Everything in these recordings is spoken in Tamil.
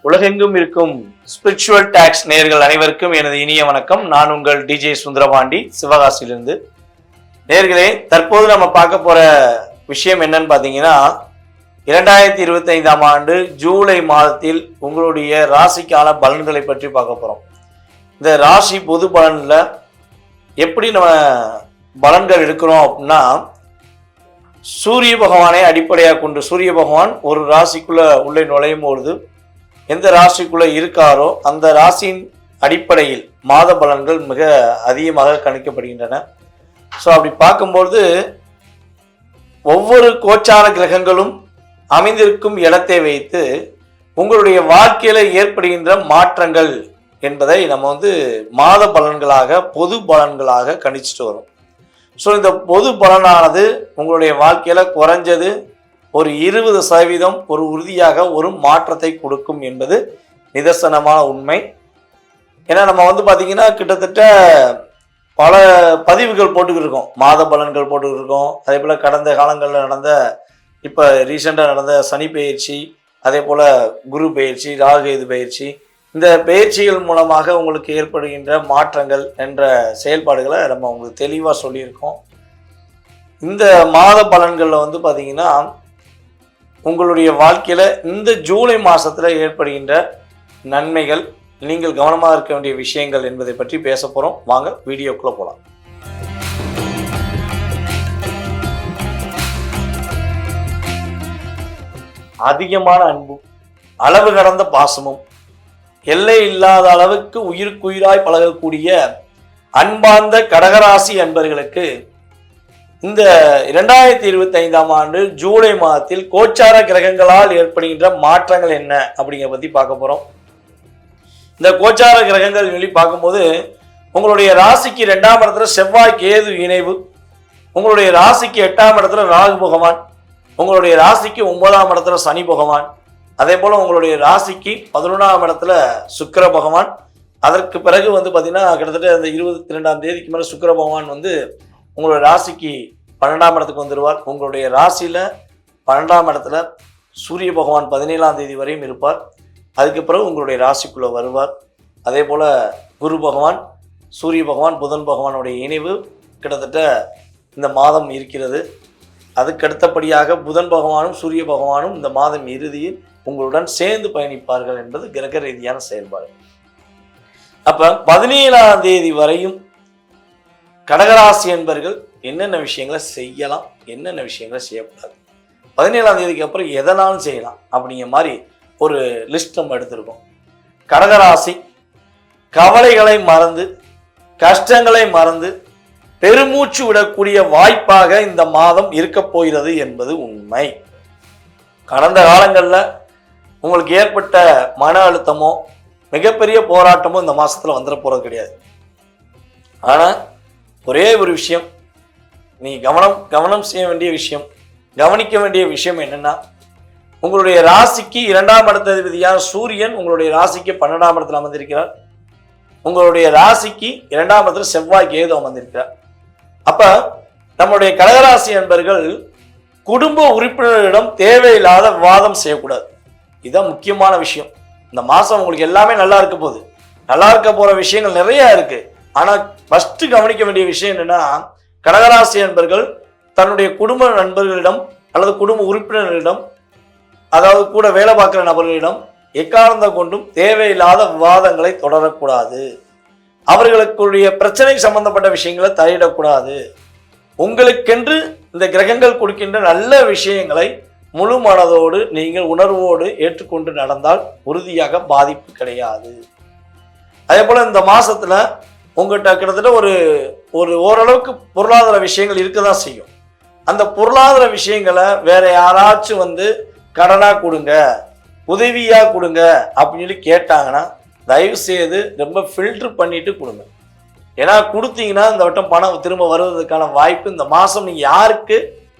உலகெங்கும் இருக்கும் ஸ்பிரிச்சுவல் டாக்ஸ் நேயர்கள் அனைவருக்கும் எனது இனிய வணக்கம். நான் உங்கள் டிஜே சுந்தரபாண்டி, சிவகாசியிலிருந்து. நேயர்களே, தற்போது நம்ம பார்க்க போற விஷயம் என்னன்னு பார்த்தீங்கன்னா, 2025ஆம் ஆண்டு ஜூலை மாதத்தில் உங்களுடைய ராசிக்கான பலன்களை பற்றி பார்க்க போறோம். இந்த ராசி பொது பலன்ல எப்படி நம்ம பலன்கள் எடுக்கிறோம் அப்படின்னா, சூரிய பகவானை அடிப்படையாக கொண்டு சூரிய பகவான் ஒரு ராசிக்குள்ள உள்ளே நுழையும் பொழுது எந்த ராசிக்குள்ள இருக்காரோ அந்த ராசியின் அடிப்படையில் மாத பலன்கள் மிக அதிகமாக கணிக்கப்படுகின்றன. ஸோ அப்படி பார்க்கும்பொழுது ஒவ்வொரு கோச்சார கிரகங்களும் அமைந்திருக்கும் இடத்தை வைத்து உங்களுடைய வாழ்க்கையில ஏற்படுகின்ற மாற்றங்கள் என்பதை நம்ம மாத பலன்களாக பொது பலன்களாக கணிச்சிட்டு வரோம். ஸோ இந்த பொது பலனானது உங்களுடைய வாழ்க்கையில குறைஞ்சது ஒரு 20% ஒரு உறுதியாக ஒரு மாற்றத்தை கொடுக்கும் என்பது நிதர்சனமான உண்மை. ஏன்னா நம்ம பார்த்தீங்கன்னா கிட்டத்தட்ட பல பதிவுகள் போட்டுக்கிட்டு இருக்கோம், மாத பலன்கள் போட்டுக்கிட்டு இருக்கோம். அதே போல் கடந்த காலங்களில் நடந்த இப்போ ரீசெண்டாக நடந்த சனி பயிற்சி, அதே போல் குரு பயிற்சி, ராகு பயிற்சி, இந்த பயிற்சிகள் மூலமாக உங்களுக்கு ஏற்படுகின்ற மாற்றங்கள் என்ற செயல்பாடுகளை நம்ம உங்களுக்கு தெளிவாக சொல்லியிருக்கோம். இந்த மாத பலன்களில் பார்த்தீங்கன்னா உங்களுடைய வாழ்க்கையில் இந்த ஜூலை மாதத்தில் ஏற்படுகின்ற நன்மைகள், நீங்கள் கவனமாக இருக்க வேண்டிய விஷயங்கள் என்பதை பற்றி பேச போகிறோம். வாங்க வீடியோக்குள்ளே போகலாம். அதிகமான அன்பும் அளவு கடந்த பாசமும் எல்லை இல்லாத அளவுக்கு உயிருக்குயிராய் பழகக்கூடிய அன்பார்ந்த கடகராசி அன்பர்களுக்கு இந்த 2025ஆம் ஆண்டு ஜூலை மாதத்தில் கோச்சார கிரகங்களால் ஏற்படுகின்ற மாற்றங்கள் என்ன அப்படிங்கிற பற்றி பார்க்க போகிறோம். இந்த கோச்சார கிரகங்கள் சொல்லி பார்க்கும்போது உங்களுடைய ராசிக்கு 2ஆம் இடத்துல செவ்வாய் கேது இணைவு, உங்களுடைய ராசிக்கு 8ஆம் இடத்துல ராகு பகவான், உங்களுடைய ராசிக்கு 9ஆம் இடத்துல சனி பகவான், அதே போல் உங்களுடைய ராசிக்கு 11ஆம் இடத்துல சுக்கிர பகவான். அதற்கு பிறகு பார்த்தீங்கன்னா கிட்டத்தட்ட இந்த 22ஆம் தேதிக்கு மேலே சுக்கிர பகவான் உங்களுடைய ராசிக்கு 12ஆம் இடத்துக்கு வந்துடுவார். உங்களுடைய ராசியில் 12ஆம் இடத்துல சூரிய பகவான் 17ஆம் தேதி வரையும் இருப்பார். அதுக்கு பிறகு உங்களுடைய ராசிக்குள்ளே வருவார். அதே போல் குரு பகவான், சூரிய பகவான், புதன் பகவானுடைய இணைவு கிட்டத்தட்ட இந்த மாதம் இருக்கிறது. அதுக்கு அடுத்தபடியாக புதன் பகவானும் சூரிய பகவானும் இந்த மாதம் இறுதியில் உங்களுடன் சேர்ந்து பயணிப்பார்கள் என்பது கிரக ரீதியான செயல்பாடு. அப்போ 17ஆம் தேதி வரையும் கடகராசி என்பர்கள் என்னென்ன விஷயங்களை செய்யலாம், என்னென்ன விஷயங்களை செய்யக்கூடாது, 17ஆம் தேதிக்கு அப்புறம் எதனாலும் செய்யலாம் அப்படிங்கிற மாதிரி ஒரு லிஸ்ட் நம்ம எடுத்திருக்கோம். கடகராசி கவலைகளை மறந்து, கஷ்டங்களை மறந்து பெருமூச்சு விடக்கூடிய வாய்ப்பாக இந்த மாதம் இருக்க போகிறது என்பது உண்மை. கடந்த காலங்களில் உங்களுக்கு ஏற்பட்ட மன அழுத்தமோ மிகப்பெரிய போராட்டமோ இந்த மாசத்துல வந்துட போறது கிடையாது. ஆனால் ஒரே ஒரு விஷயம், நீ கவனம் செய்ய வேண்டிய விஷயம், கவனிக்க வேண்டிய விஷயம் என்னன்னா, உங்களுடைய ராசிக்கு 2ஆம் இடத்ததிபதியான சூரியன் உங்களுடைய ராசிக்கு 12ஆம் இடத்துல அமர்ந்திருக்கிறார். உங்களுடைய ராசிக்கு 2ஆம் இடத்துல செவ்வாய் கேது அமர்ந்திருக்கிறார். அப்ப நம்முடைய கடகராசி என்பர்கள் குடும்ப உறுப்பினர்களிடம் தேவையில்லாத விவாதம் செய்யக்கூடாது. இதுதான் முக்கியமான விஷயம். இந்த மாசம் உங்களுக்கு எல்லாமே நல்லா இருக்க போகுது, நல்லா இருக்க போற விஷயங்கள் நிறைய இருக்கு. ஆனா ஃபர்ஸ்ட் கவனிக்க வேண்டிய விஷயம் என்னன்னா, கடகராசி என்பர்கள் தன்னுடைய குடும்ப நண்பர்களிடம் அல்லது குடும்ப உறுப்பினர்களிடம், அதாவது கூட வேலை பார்க்கிற நபர்களிடம் எக்காரணத்தை கொண்டும் தேவையில்லாத விவாதங்களை தொடரக்கூடாது. அவர்களுக்குரிய பிரச்சனை சம்பந்தப்பட்ட விஷயங்களை தலையிடக்கூடாது. உங்களுக்கென்று இந்த கிரகங்கள் கொடுக்கின்ற நல்ல விஷயங்களை முழு மனதோடு நீங்கள் உணர்வோடு ஏற்றுக்கொண்டு நடந்தால் உறுதியாக பாதிப்பு கிடையாது. அதே போல இந்த மாசத்துல உங்கள்கிட்ட கிட்டத்தட்ட ஒரு ஓரளவுக்கு பொருளாதார விஷயங்கள் இருக்க தான் செய்யும். அந்த பொருளாதார விஷயங்களை வேற யாராச்சும் கடனா கொடுங்க, உதவியா கொடுங்க அப்படின்னு சொல்லி கேட்டாங்கன்னா தயவு செய்து ரொம்ப ஃபில்டர் பண்ணிட்டு கொடுங்க. ஏன்னா கொடுத்தீங்கன்னா இந்த வட்டம் பணம் திரும்ப வருவதற்கான வாய்ப்பு இந்த மாசம் நீங்க யாருக்கு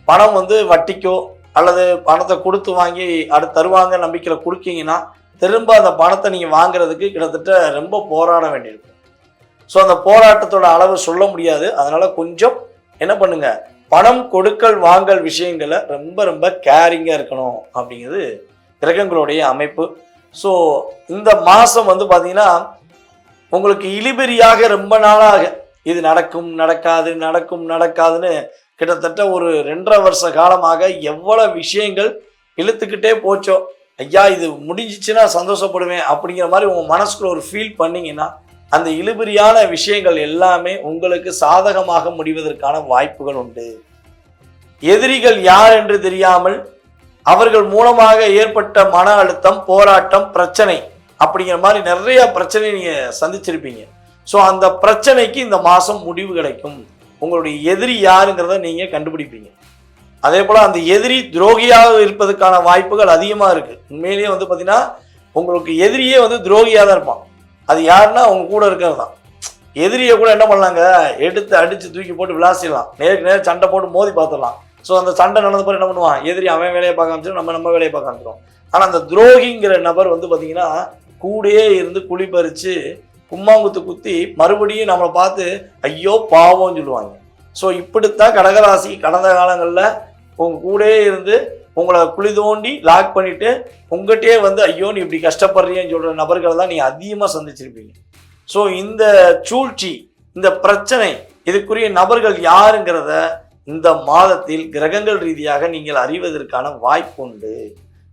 பணம் வட்டிக்கோ அல்லது பணத்தை கொடுத்து வாங்கி அடுத்து தருவாங்க நம்பிக்கையில கொடுக்கீங்கன்னா திரும்ப அந்த பணத்தை நீங்க வாங்குறதுக்கு கிட்டத்தட்ட ரொம்ப போராட வேண்டியிருக்கும். ஸோ அந்த போராட்டத்தோட அளவு சொல்ல முடியாது. அதனால கொஞ்சம் என்ன பண்ணுங்க, பணம் கொடுக்கல் வாங்கல் விஷயங்களை ரொம்ப ரொம்ப கேரிங்காக இருக்கணும் அப்படிங்கிறது கிரகங்களுடைய அமைப்பு. ஸோ இந்த மாதம் வந்து பார்த்தீங்கன்னா உங்களுக்கு இழுபறியாக ரொம்ப நாளாக இது நடக்கும் நடக்காது நடக்கும் நடக்காதுன்னு கிட்டத்தட்ட ஒரு 2.5 வருஷ காலமாக எவ்வளவு விஷயங்கள் இழுத்துக்கிட்டே போச்சோ, ஐயா இது முடிஞ்சிச்சுன்னா சந்தோஷப்படுவேன் அப்படிங்கிற மாதிரி உங்கள் மனசுக்குள்ள ஒரு ஃபீல் பண்ணிங்கன்னா அந்த இழுபறியான விஷயங்கள் எல்லாமே உங்களுக்கு சாதகமாக முடிவதற்கான வாய்ப்புகள் உண்டு. எதிரிகள் யார் என்று தெரியாமல் அவர்கள் மூலமாக ஏற்பட்ட மன அழுத்தம், போராட்டம், பிரச்சனை அப்படிங்கிற மாதிரி நிறைய பிரச்சனை நீங்கள் சந்திச்சிருப்பீங்க. ஸோ அந்த பிரச்சனைக்கு இந்த மாதம் முடிவு கிடைக்கும். உங்களுடைய எதிரி யாருங்கிறத நீங்கள் கண்டுபிடிப்பீங்க. அதே போல் அந்த எதிரி துரோகியாக இருப்பதற்கான வாய்ப்புகள் அதிகமாக இருக்குது. உண்மையிலேயே வந்து பார்த்தீங்கன்னா உங்களுக்கு எதிரியே வந்து துரோகியாக தான் இருப்பான். அது யாருன்னா அவங்க கூட இருக்கிறது தான். எதிரியை கூட என்ன பண்ணலாங்க, எடுத்து அடித்து தூக்கி போட்டு விளாசிடலாம், நேருக்கு நேரம் சண்டை போட்டு மோதி பார்த்துடலாம். ஸோ அந்த சண்டை நடந்த பிறகு என்ன பண்ணுவான், எதிரி அவன் வேலையை பார்க்க ஆரம்பிச்சிடும், நம்ம வேலையை பார்க்க ஆரம்பிச்சிடும். ஆனால் அந்த துரோகிங்கிற நபர் வந்து பார்த்தீங்கன்னா கூடயே இருந்து குழி பறித்து கும்மாங்குத்து குத்தி மறுபடியும் நம்மளை பார்த்து ஐயோ பாவம்னு சொல்லுவாங்க. ஸோ இப்படித்தான் கடகராசி கடந்த காலங்களில் உங்கள் கூடயே இருந்து உங்களை குழி தோண்டி லாக் பண்ணிவிட்டு உங்கள்கிட்டயே வந்து ஐயோ நீ இப்படி கஷ்டப்படுறியன்னு சொல்கிற நபர்களை தான் நீங்கள் அதிகமாக சந்திச்சிருப்பீங்க. ஸோ இந்த சூழ்ச்சி, இந்த பிரச்சனை, இதுக்குரிய நபர்கள் யாருங்கிறத இந்த மாதத்தில் கிரகங்கள் ரீதியாக நீங்கள் அறிவதற்கான வாய்ப்பு உண்டு.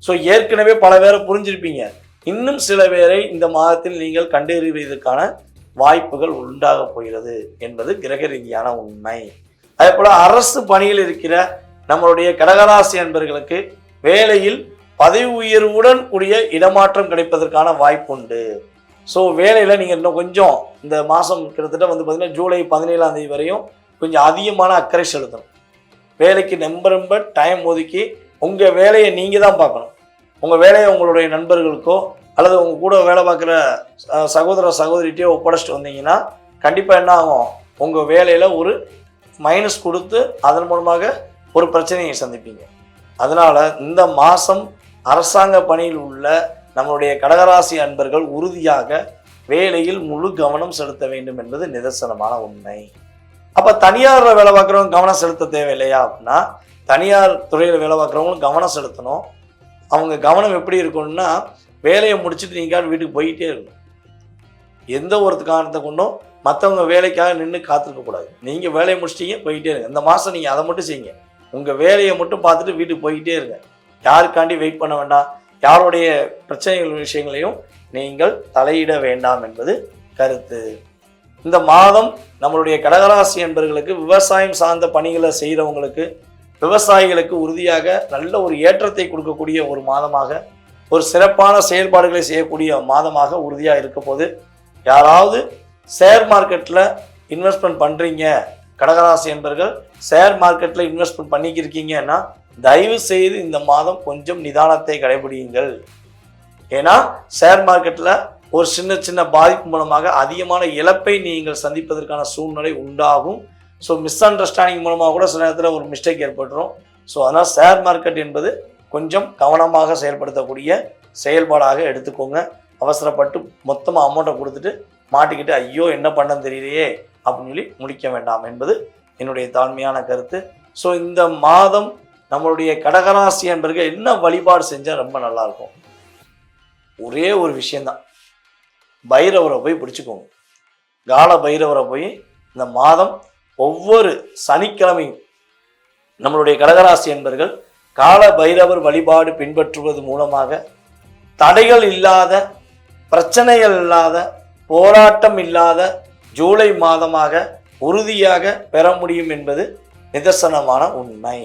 ஸோ ஏற்கனவே பல பேரை புரிஞ்சிருப்பீங்க. இன்னும் சில பேரை இந்த மாதத்தில் நீங்கள் கண்டறிவதற்கான வாய்ப்புகள் உண்டாக போகிறது என்பது கிரக ரீதியான உண்மை. அதே போல் அரசு பணியில் இருக்கிற நம்மளுடைய கடகராசி அன்பர்களுக்கு வேலையில் பதவி உயர்வுடன் கூடிய இடமாற்றம் கிடைப்பதற்கான வாய்ப்பு உண்டு. ஸோ வேலையில் நீங்கள் இன்னும் கொஞ்சம் இந்த மாதம் கிட்டத்தட்ட வந்து பார்த்தீங்கன்னா ஜூலை 17ஆம் தேதி வரையும் கொஞ்சம் அதிகமான அக்கறை செலுத்தணும். வேலைக்கு ரொம்ப டைம் ஒதுக்கி உங்கள் வேலையை நீங்கள் தான் பார்க்கணும். உங்கள் வேலையை உங்களுடைய நண்பர்களுக்கோ அல்லது உங்கள் கூட வேலை பார்க்குற சகோதர சகோதரிகிட்டயோ ஒப்படைச்சிட்டு வந்தீங்கன்னா கண்டிப்பாக என்ன ஆகும், உங்கள் வேலையில் ஒரு மைனஸ் கொடுத்து அதன் மூலமாக ஒரு பிரச்சனையை சந்திப்பீங்க. அதனால் இந்த மாதம் அரசாங்க பணியில் உள்ள நம்மளுடைய கடகராசி அன்பர்கள் உறுதியாக வேலையில் முழு கவனம் செலுத்த வேண்டும் என்பது நிதர்சனமான உண்மை. அப்போ தனியார் வேலை பார்க்குறவங்க கவனம் செலுத்த தேவையில்லையா அப்படின்னா, தனியார் துறையில் வேலை பார்க்குறவங்களும் கவனம் செலுத்தணும். அவங்க கவனம் எப்படி இருக்கணும்னா, வேலையை முடிச்சுட்டு நீங்கள் வீட்டுக்கு போயிட்டே இருக்கணும். எந்த ஒரு காரணத்தை கொண்டும் மற்றவங்க வேலைக்காக நின்று காத்திருக்கக்கூடாது. நீங்கள் வேலையை முடிச்சிட்டீங்க, போயிட்டே இருங்க. இந்த மாதம் நீங்கள் அதை மட்டும் செய்யுங்க. உங்கள் வேலையை மட்டும் பார்த்துட்டு வீட்டுக்கு போயிட்டே இருங்க. யாருக்காண்டி வெயிட் பண்ண வேண்டாம், யாருடைய பிரச்சனைகள் விஷயங்களையும் நீங்கள் தலையிட வேண்டாம் என்பது கருத்து. இந்த மாதம் நம்மளுடைய கடகராசி என்பவர்களுக்கு விவசாயம் சார்ந்த பணிகளை செய்கிறவங்களுக்கு, விவசாயிகளுக்கு உறுதியாக நல்ல ஒரு ஏற்றத்தை கொடுக்கக்கூடிய ஒரு மாதமாக, ஒரு சிறப்பான செயல்பாடுகளை செய்யக்கூடிய மாதமாக உறுதியாக இருக்க போது. யாராவது ஷேர் மார்க்கெட்டில் இன்வெஸ்ட்மெண்ட் பண்ணுறீங்க, கடகராசி என்பவர்கள் ஷேர் மார்க்கெட்டில் இன்வெஸ்ட்மெண்ட் பண்ணிக்கிருக்கீங்கன்னா தயவு செய்து இந்த மாதம் கொஞ்சம் நிதானத்தை கடைபிடியுங்கள். ஏன்னா ஷேர் மார்க்கெட்டில் ஒரு சின்ன பாதிப்பு மூலமாக அதிகமான இழப்பை நீங்கள் சந்திப்பதற்கான சூழ்நிலை உண்டாகும். ஸோ மிஸ் அண்டர்ஸ்டாண்டிங் மூலமாக கூட சில நேரத்தில் ஒரு மிஸ்டேக் ஏற்பட்டுரும். ஸோ அதனால் ஷேர் மார்க்கெட் என்பது கொஞ்சம் கவனமாக செயல்படுத்தக்கூடிய செயல்பாடாக எடுத்துக்கோங்க. அவசரப்பட்டு மொத்தமாக அமௌண்ட்டை கொடுத்துட்டு மாட்டிக்கிட்டு ஐயோ என்ன பண்ணன்னு தெரியலையே அப்படின்னு சொல்லி முடிக்க வேண்டாம் என்பது என்னுடைய தாழ்மையான கருத்து. ஸோ இந்த மாதம் நம்மளுடைய கடகராசி என்பவர்கள் என்ன வழிபாடு செஞ்சால் ரொம்ப நல்லாயிருக்கும், ஒரே ஒரு விஷயந்தான், பைரவரை போய் பிடிச்சிக்கோங்க. கால பைரவரை போய் இந்த மாதம் ஒவ்வொரு சனிக்கிழமையும் நம்மளுடைய கடகராசி என்பவர்கள் கால பைரவர் வழிபாடு பின்பற்றுவது மூலமாக தடைகள் இல்லாத, பிரச்சனைகள் இல்லாத, போராட்டம் இல்லாத ஜூலை மாதமாக உறுதியாக பெற முடியும் என்பது நிதர்சனமான உண்மை.